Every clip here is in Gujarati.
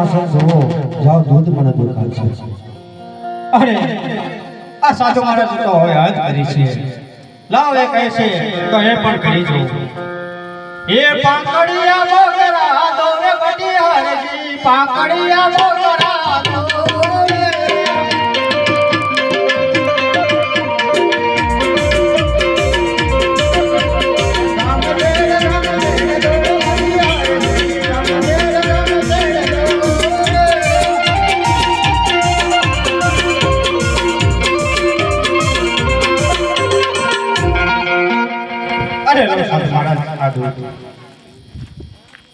આશે જોવો જાઓ દૂધ મને દેખાડશે. અરે આ સાધુ મહારાજ તો હવે હાથ કરી છે. લાવ એ કહે છે તો એ પણ કરી જો. એ પાંકડિયા મોગરા દોરે બટિયારજી પાંકડિયા મોગરા દોરે.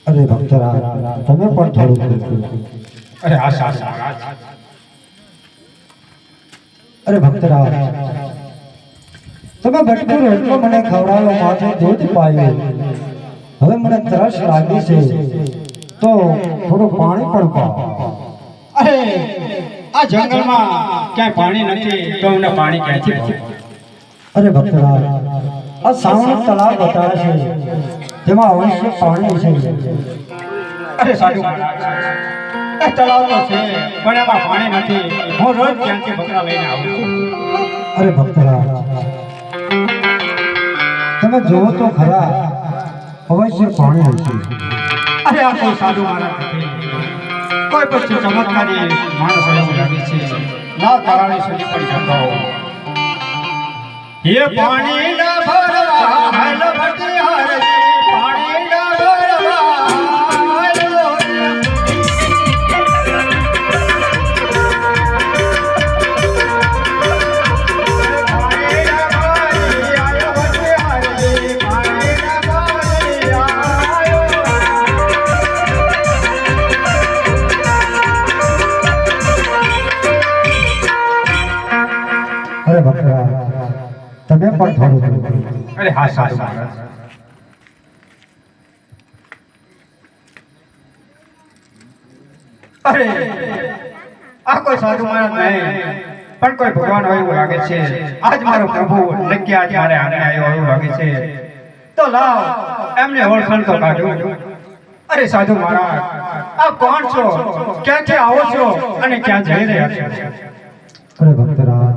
અરે ભક્તરા તમે પણ થોડું અરે આ સાધુ મહારાજ. અરે ભક્તરા તમે ભટકું રોટલો મને ખવડાવ્યો માથે દૂધ પાયું હવે મને તરસ લાગી છે તો થોડું પાણી પણ પાઓ. અરે આ જંગલમાં ક્યાંય પાણી નથી તો અમને પાણી ક્યાંથી મળે? અરે ભક્તરા આ સાવણ તળાવ બતાવે છે તેમાં અવશ્ય પાણી છે. અરે સાધુ મહારાજ એ તળાવ તો છે પણ એમાં પાણી નથી. હું રોજ ત્યાંથી બકરા લઈને આવું છું. અરે ભક્તરા તમે જોવો તો ખરા અવશ્ય પાણી હશે. અરે આ કોઈ સાધુ મહારાજ નથી. કોઈ પછી ચમત્કારી માણસ એવું લાગે છે. ના તળાવની સુધી પણ જતો એ પાણી ના ભરવા હાલ ભટિયારજી પાણી ના ભરવા અરે ભક્તરા તમે પણ થોડું. અરે હા સાધુ મહારાજ. અરે આ કોઈ સાધુ મહારાજ નહીં પણ કોઈ ભગવાન હોય એવું લાગે છે. આજ મારો પ્રભુ નક્કી આજ મારે આને આવ્યો એવું લાગે છે. તો લાવ એમને ઓળખાણ તો કાઢો. અરે સાધુ મહારાજ આ કોણ છો? ક્યાંથી આવો છો અને ક્યાં જઈ રહ્યા છો? અરે ભક્તરા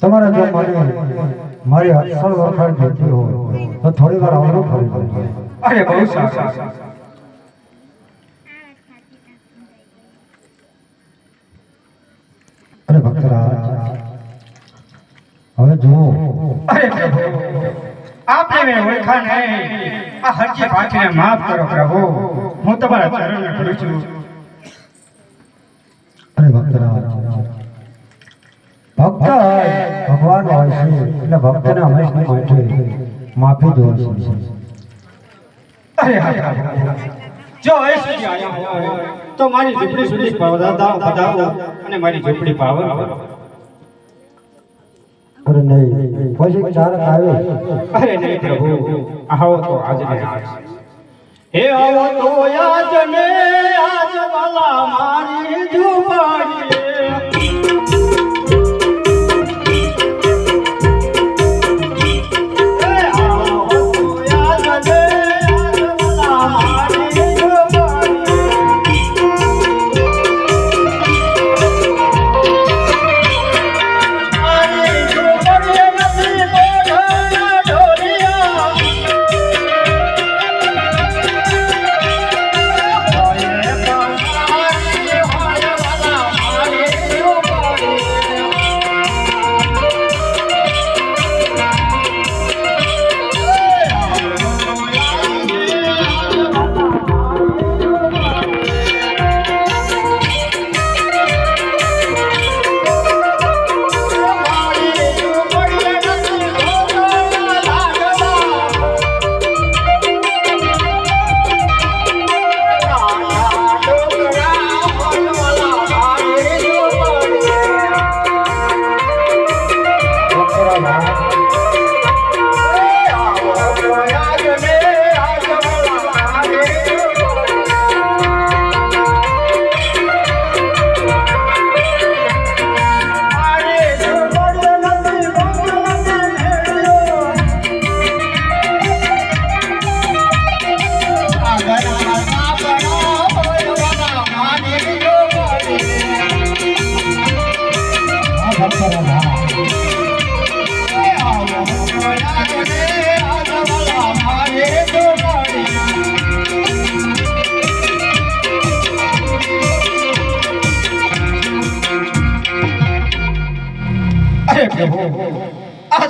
તમારે જો મને મારી અસલ ઓળખાણ જોઈતી હોય તો થોડી વાર અવરું ફરી લેજો. અરે બહુ સારું. અરે ભક્તરા હવે જુઓ. અરે પ્રભુ આપને મેં ઓળખા નહીં. આ હરજી પાઠીને માફ કરો પ્રભુ. હું તમારા ચરણને કરું છું. અરે ભક્તરા ભક્ત ભગવાન હોય છે એટલે ભક્તને હંમેશા માટે માફી જોઈ છે. અરે હા જો એ સુધી આયા હોય તો મારી ઝૂંપડી સુધી પધારો અને મારી ઝૂંપડી પાવન કરો. અરે નહીં પછી ચારક આવે. અરે નહીં પ્રભુ આવો તો આજ ને આજ. હે આવો તો આજ ને આજ વાલા મારી ઝૂંપડી.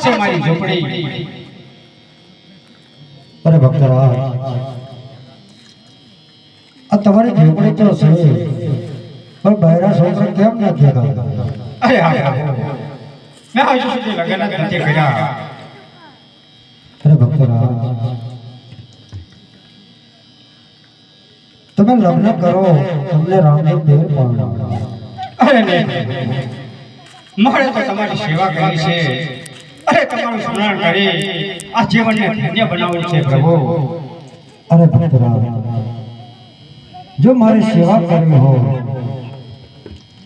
છે મારી ઝૂંપડી. અરે ભક્તરાજ, આ તમારી ઝૂંપડી તો છે, પણ બહેરા છોકરા કેમ નથી દેખાતા? અરે હા, મેં હજુ સુધી લગ્ન જ નથી કર્યા. અરે ભક્તરાજ, તમે લગ્ન કરો, તમને રામદેવ દેવ પામે. અરે નહીં, મારે તો તમારી સેવા કરવી છે. અરે તમારું સ્મરણ કરી આ જીવનને ધન્ય બનાવવું છે પ્રભુ. અરે ભક્તરાજ, જો મારી સેવા કરવી હોય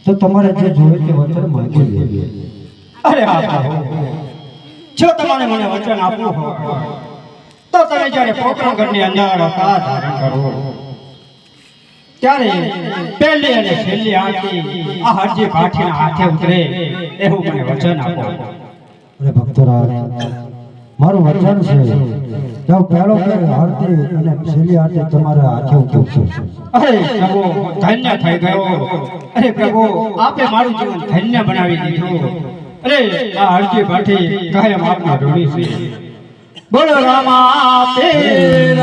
તો તમારે જે જોઈએ તે વચન માંગી લેજો. અરે હા પ્રભુ, જો તમારે મને વચન આપવું હોય તો તમે જ્યારે પોકરણગઢની અંદર અવતાર ધારણ કરો ત્યારે પહેલી અને છેલ્લી આરતી આ હરજી ભાટીના હાથે ઉતરે એવું મને વચન આપો. અરે ભક્તરાજ, મારું વચન છે કે પહેલો આરતી અને છેલ્લી આરતી તમારે હાથે ઉતરશે. અરે પ્રભુ, ધન્ય થઈ ગયો. અરે પ્રભુ, આપે મારું જીવન ધન્ય બનાવી દીધું. અરે આ હરજી ભાટી કાયમ આપના ઋણી છે. બોલો રામા પીર.